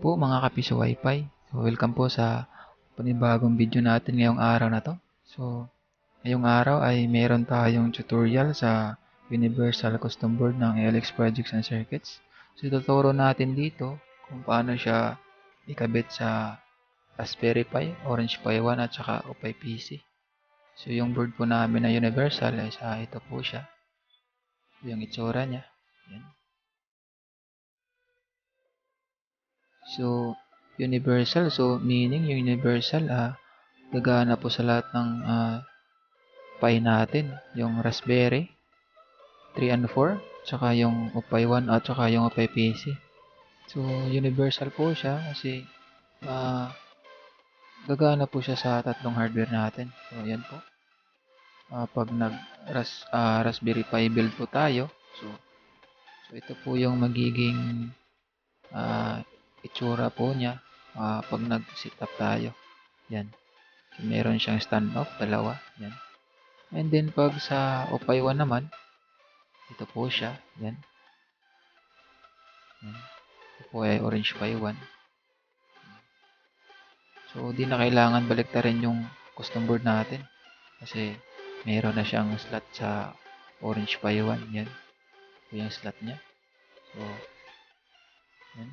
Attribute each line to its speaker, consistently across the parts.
Speaker 1: po mga kapiso Wi-Fi. So, welcome po sa panibagong video natin ngayong araw na to. So, ngayong araw ay meron tayong tutorial sa Universal Custom Board ng ALX Projects and Circuits. So, ituturo natin dito kung paano siya ikabit sa Raspberry Pi, Orange Pi 1 at saka Opay PC. So, yung board po namin na Universal ay ito po siya. Yung itsura niya. Yan. So, universal. So, meaning yung universal, gagana po sa lahat ng Pi natin. Yung Raspberry 3 and 4, tsaka yung Opay 1 at tsaka yung Opay PC. So, universal po siya kasi gagana po siya sa tatlong hardware natin. So, yan po. Pag Raspberry Pi build po tayo, so ito po yung magiging itsura po niya pag nag-set up tayo. Yan. So, meron siyang standoff, dalawa. Yan. And then, pag sa Opay 1 naman, ito po siya. Yan. Yan. Ito po ay Orange Pi 1. So, di na kailangan baliktarin yung custom board natin. Kasi, meron na siyang slot sa Orange Pi 1. Yan. Ito yung slot niya. So, yan.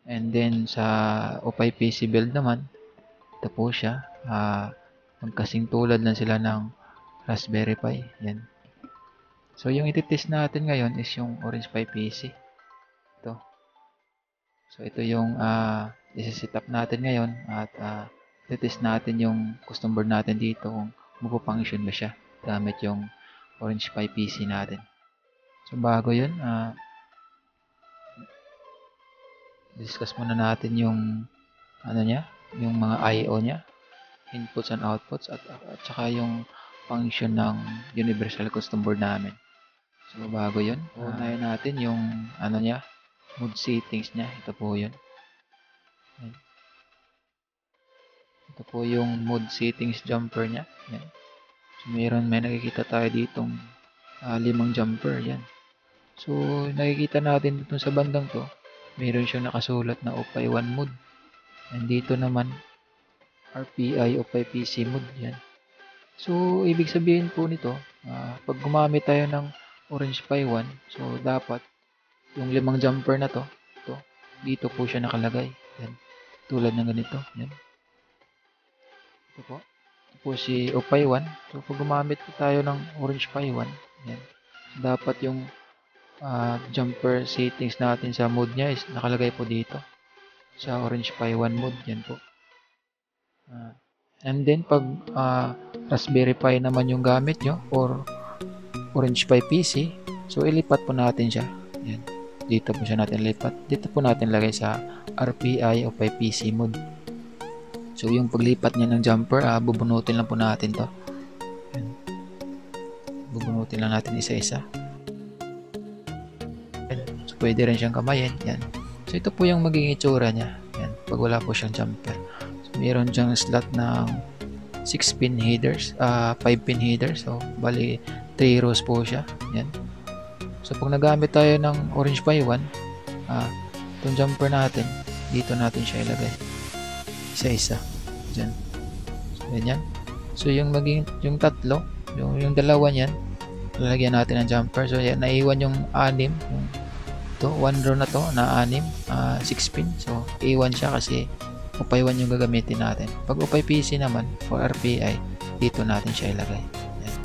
Speaker 1: And then, sa Opay PC build naman, ito po siya. Magkasing tulad lang sila ng Raspberry Pi. Yan. So, yung ititest natin ngayon is yung Orange Pi PC. Ito. So, ito yung isi-set up natin ngayon at ititest natin yung custom board natin dito kung magpo-function ba siya gamit yung Orange Pi PC natin. So, bago yun, discuss muna natin yung yung mga I/O niya, inputs and outputs at saka yung function ng Universal Custom Board namin. So bago yun, unahin natin yung mood settings niya. Ito po yun. Ito po yung mood settings jumper niya. Yan. So may nakikita tayo ditong 5 jumper. Yan. So nakikita natin dito sa bandang to, meron siyang nakasulat na Opay 1 mode. And dito naman, RPI Opay PC mode. Yan. So, ibig sabihin po nito, pag gumamit tayo ng Orange Pi 1, so dapat yung 5 jumper na to, dito po siya nakalagay. Yan. Tulad ng ganito. Yan. Ito po. Ito po si Opay 1. So, pag gumamit po tayo ng Orange Pi 1, yan. So, dapat yung jumper settings natin sa mode niya is nakalagay po dito sa Orange Pi 1 mode. Yan po. And then pag Raspberry Pi naman yung gamit nyo or Orange Pi PC, so ilipat po natin siya. Yan. Dito po siya natin lipat. Dito po natin lagay sa RPI o Pi PC mode. So yung paglipat niya ng jumper, bubunutin lang po natin to. Yan. Bubunutin lang natin isa-isa. So, pwede rin siyang kamayin. Yan. So, ito po yung magiging itsura niya. Yan. Pag wala po siyang jumper. So, mayroon diyang slot ng 6-pin headers, 5-pin headers. So, bali, 3 rows po siya. Yan. So, pag nagamit tayo ng Orange Pi 1, itong jumper natin, dito natin siya ilagay. Isa-isa. Diyan. So, ganyan. So, yung tatlo, yung dalawa niyan, lalagyan natin ng jumper. So, yan, naiwan yung 6. Ito, 1 row na to, na 6, 6 pin. So, A1 siya kasi Opay 1 yung gagamitin natin. Pag Opay PC naman, for RPI, dito natin siya ilagay. Yan.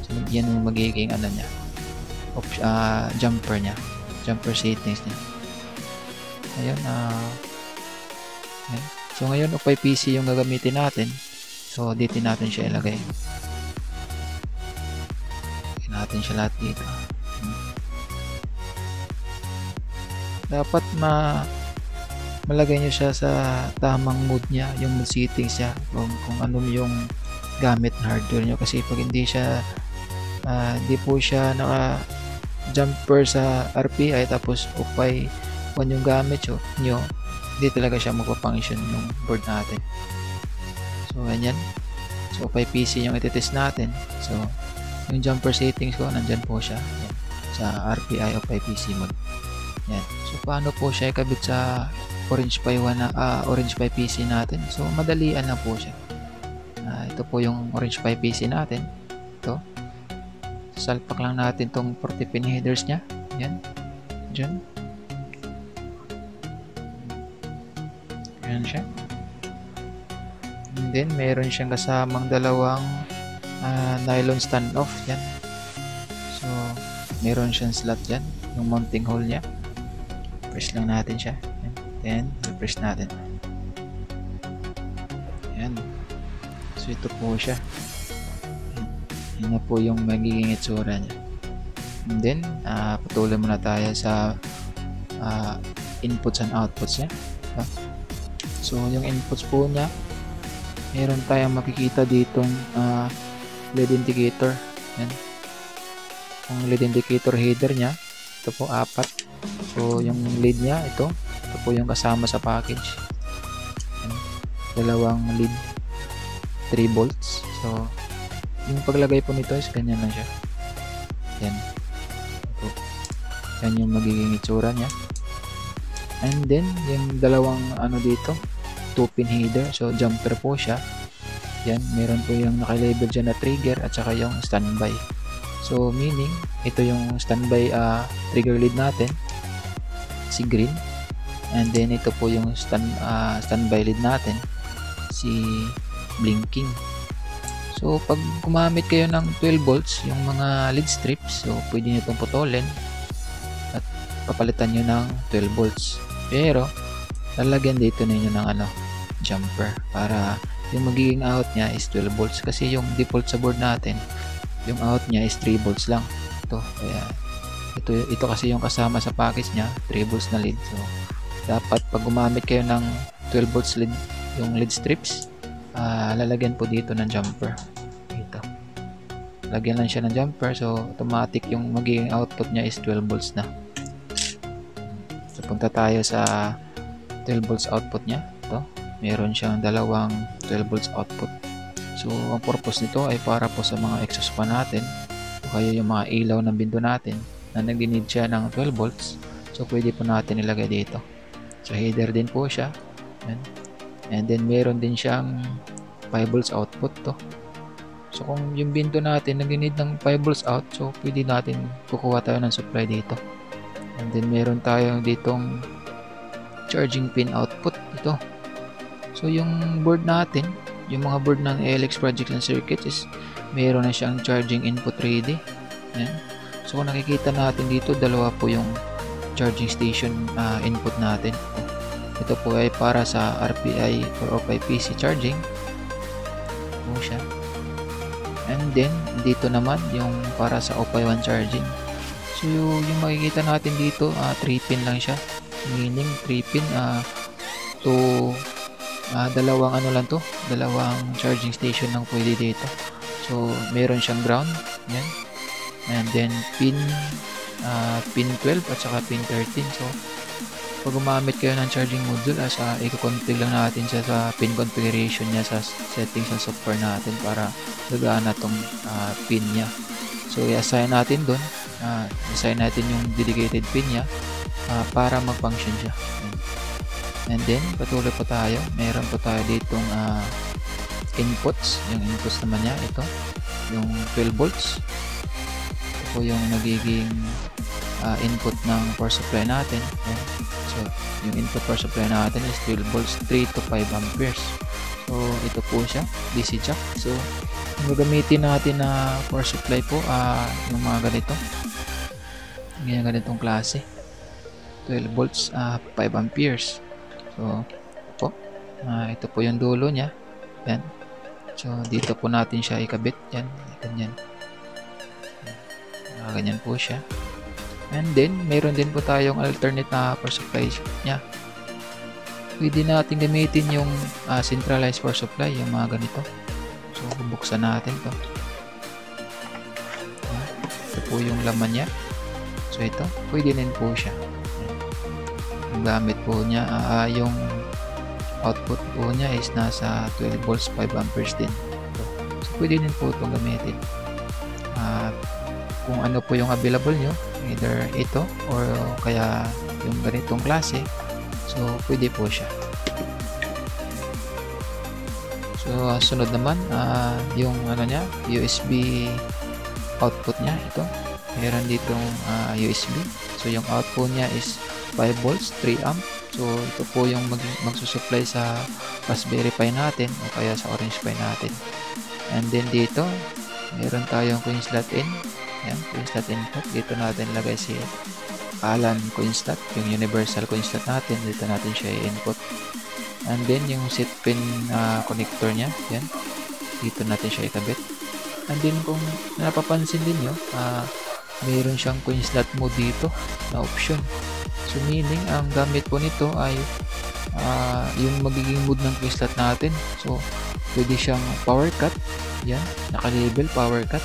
Speaker 1: So, yan yung magiging niya. Jumper niya. Jumper settings niya. Ayun, yan. So, ngayon, Opay PC yung gagamitin natin. So, dito natin siya ilagay. Natin siya lahat dito. Dapat malagay nyo siya sa tamang mood niya, yung mood settings niya, kung ano yung gamit na hardware nyo. Kasi pag hindi po siya naka jumper sa RPI tapos Opay 1 yung gamit nyo, hindi talaga siya magpa-function yung board natin. So, ganyan. So, Opay PC yung ititest natin. So, yung jumper settings ko, nandyan po siya. Yan. Sa RPI Opay PC mode. Yan. So, paano po siya ikabit sa Orange Pi 1 na Orange Pi PC natin. So madalian lang po siya. Ito po yung Orange Pi PC natin. Ito. Salpak lang natin tong 40 pin headers niya. Yan. Diyan. Yan siya. And then meron siyang kasamang dalawang nylon standoff. Yan. So meron siyang slot dyan. Yung mounting hole niya. Press lang natin siya. Then, refresh natin. Ayan. So, ito po siya. Yan na po yung magiging itsura niya. And then, patuloy muna tayo sa inputs and outputs niya. So, yung inputs po niya, meron tayong makikita ditong LED indicator. Yan. Yung LED indicator header niya, ito po 4. So, yung lead niya, ito po yung kasama sa package. Yan. Dalawang lead, 3 volts. So, yung paglagay po nito is ganyan lang siya. Yan. Ito. Yan yung magiging itsura niya. And then, yung dalawang dito, 2 pin header. So, jumper po siya. Yan. Meron po yung nakalabel dyan na trigger at saka yung standby. So, meaning, ito yung standby trigger lead natin. Si green. And then ito po yung standby lead natin, si blinking. So pag gumamit kayo ng 12 volts yung mga lead strips, so pwede nyo itong putulin at papalitan nyo ng 12 volts. Pero lalagyan dito ninyo ng jumper para yung magiging out nya is 12 volts, kasi yung default sa board natin, yung out nya is 3 volts lang. Kaya ito kasi yung kasama sa package nya, 3 volts na lead. So dapat pag gumamit kayo ng 12 volts lead, yung lead strips, lalagyan po dito ng jumper. Ito. Lagyan lang siya ng jumper, so automatic yung magiging output niya is 12 volts na. So punta tayo sa 12 volts output niya. Ito. Meron siyang dalawang 12 volts output. So ang purpose nito ay para po sa mga exhaust fan natin, o kaya yung mga ilaw ng window natin na nag-need siya ng 12 volts. So pwede po natin ilagay dito. So header din po siya. Yan. And then meron din siyang 5 volts output to. So kung yung window natin nag-need ng 5 volts out, so pwede natin kukuha tayo ng supply dito. And then meron tayong ditong charging pin output dito. So yung board natin, yung mga board ng ALX Project and Circuits is meron na siyang charging input ready. Yan. So kung nakikita natin dito, dalawa po yung charging station input natin. Ito po ay para sa RPI or OPI PC charging. Ito siya. And then dito naman yung para sa OPI 1 charging. So yung makikita natin dito, 3 pin lang siya. Meaning 3 pin to dalawang dalawang charging station lang pwede dito. So meron siyang ground, yan. And then pin 12 at saka pin 13. So pag gumamit kayo ng charging module, i-config lang natin siya sa pin configuration niya sa settings sa software natin para gagana tong pin niya. So i-assign natin doon, assign natin yung dedicated pin niya para mag-function siya. And then patuloy po tayo, meron po tayo ditong inputs. Yung inputs naman niya, ito yung 12 volts. Ito po yung nagiging input ng power supply natin. So yung input power supply natin is 12 volts, 3 to 5 amperes. So ito po siya, DC jack. So yung gagamitin natin na power supply po, yung mga ganitong klase, 12 volts, 5 amperes. So ito po yung dulo niya. Yan. So dito po natin siya ikabit. Yan, ganyan. Ganyan po siya. And then mayroon din po tayong alternate na power supply niya. Pwede natin gamitin yung centralized power supply, yung mga ganito. So bubuksan natin to. Ito po yung laman niya. So ito, pwede din po siya. Yung gamit po niya, yung output po niya is nasa 12 volts, 5 amperes din. So pwede din po itong gamitin. Kung ano po yung available nyo, either ito or kaya yung ganitong klase, So, pwede po siya. So, sunod naman, yung ano niya, USB output niya, ito. Meron ditong USB. So, yung output niya is 5 volts, 3 amp. So, ito po yung magsusupply sa Raspberry Pi natin o kaya sa Orange Pi natin. And then dito, meron tayong coin slot in. Yan, coin slot input. Dito natin lagay si Allen coin slot, yung universal coin slot natin. Dito natin siya i-input. And then yung set pin connector niya, yan. Dito natin siya ikabit. And then kung napapansin din nyo, mayroon siyang coin slot mode dito na option. So meaning, ang gamit po nito ay yung magiging mode ng coin slot natin. So, pwede siyang power cut. Yan, naka-label power cut.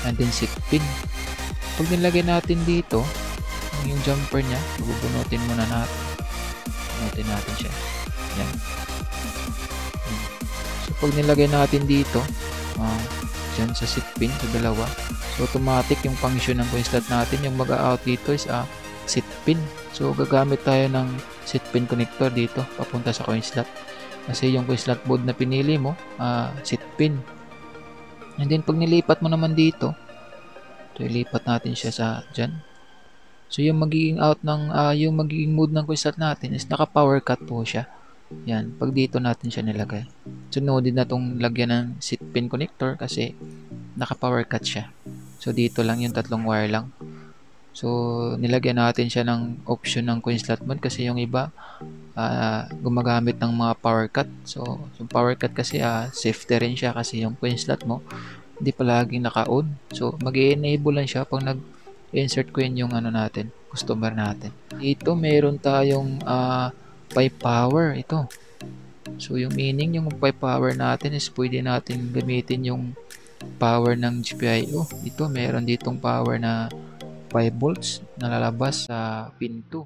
Speaker 1: And then set pin. Pag nilagay natin dito, yung jumper niya, bubunutin muna natin. Bunutin natin siya. Yan. So, pag nilagay natin dito, dyan sa set pin, sa dalawa, so automatic yung function ng coin slot natin, yung mag-out dito is set pin. So, gagamit tayo ng set pin connector dito, papunta sa coin slot. Kasi yung coin slot board na pinili mo, set pin. And then, pag nilipat mo naman dito, so, ilipat natin siya sa dyan. So, yung magiging out ng, yung magiging mode ng coin slot natin is naka-power cut po siya. Yan, pag dito natin siya nilagay. So, nooded na itong lagyan ng set pin connector kasi naka-power cut siya. So, dito lang yung tatlong wire lang. So, nilagyan natin siya ng option ng coin slot mode kasi yung iba gumagamit ng mga power cut. So, yung power cut kasi safety rin siya kasi yung coin slot mo hindi palaging naka-on. So, mag-enable lang siya pag nag-insert coin yung ano natin, customer natin. Dito, meron tayong Pi power ito. So, yung meaning yung Pi power natin is pwede natin gamitin yung power ng GPIO. Ito, meron ditong power na 5 volts na lalabas sa pin 2.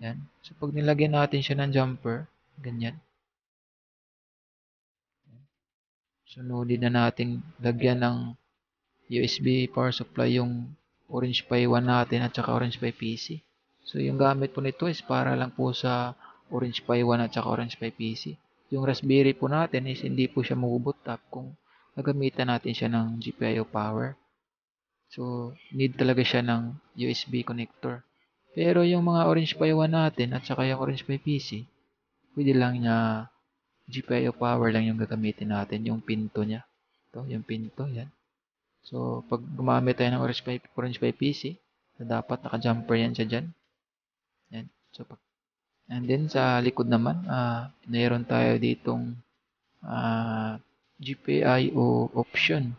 Speaker 1: Yan. So, pag nilagyan natin siya ng jumper, ganyan. Sunodin na natin lagyan ng USB power supply yung Orange Pi 1 natin at saka Orange Pi PC. So, yung gamit po nito is para lang po sa Orange Pi 1 at saka Orange Pi PC. Yung Raspberry po natin is hindi po siya mag-boot up kung nagamitan natin siya ng GPIO power. So, need talaga siya ng USB connector. Pero yung mga Orange Pi 1 natin at saka yung Orange Pi PC, pwede lang niya GPIO power lang yung gagamitin natin, yung pinto niya. Ito, yung pinto, yan. So, pag gumamit tayo ng Orange Pi PC, dapat naka-jumper yan siya dyan. Yan. So, and then, sa likod naman, mayroon tayo ditong GPIO option.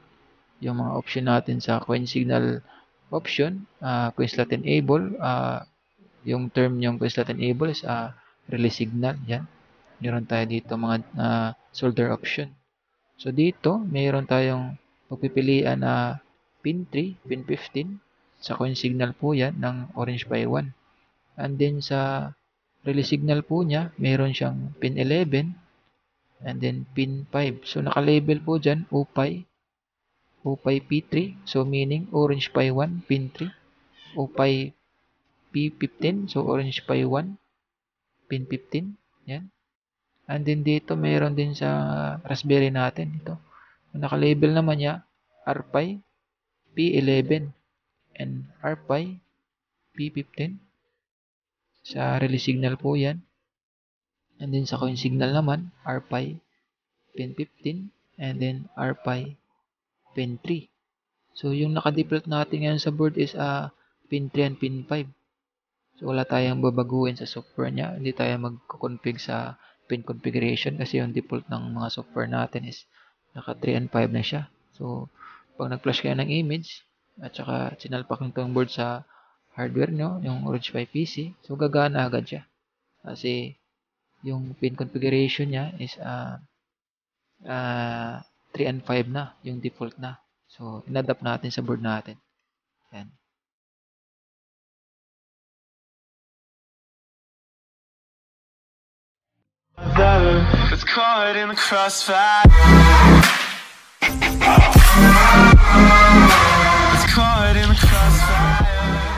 Speaker 1: Yung mga option natin sa coin signal option, coin slot enable, yung term yung coin slot enable is relay signal. Yan. Meron tayo dito mga solder option. So, dito, mayroon tayong pagpipilian na pin 3, pin 15. Sa coin signal po yan ng Orange Pi 1. And then, sa relay signal po niya, mayroon siyang pin 11 and then pin 5. So, nakalabel po dyan, OPI P3. So, meaning Orange Pi 1, pin 3. OPI P15. So, Orange Pi 1, pin 15. Yan. And then, dito, mayroon din sa Raspberry natin. Ito. Nakalabel naman niya, RPi P11 and RPi P15. Sa relay signal po yan. And then, sa coin signal naman, RPi pin 15 and then RPi pin 3. So, yung naka-default natin ngayon sa board is pin 3 and pin 5. So, wala tayong babaguhin sa software niya. Hindi tayo mag-config sa pin configuration kasi yung default ng mga software natin is naka 3 and 5 na siya. So, pag nag-flash kayo ng image at saka sinalpak nyo itong board sa hardware nyo, yung Orange Pi PC, so gagana agad siya. Kasi, yung pin configuration niya is 3 and 5 na, yung default na. So, in-adapt natin sa board natin. Yan.
Speaker 2: It's caught in the crossfire. It's caught in the crossfire.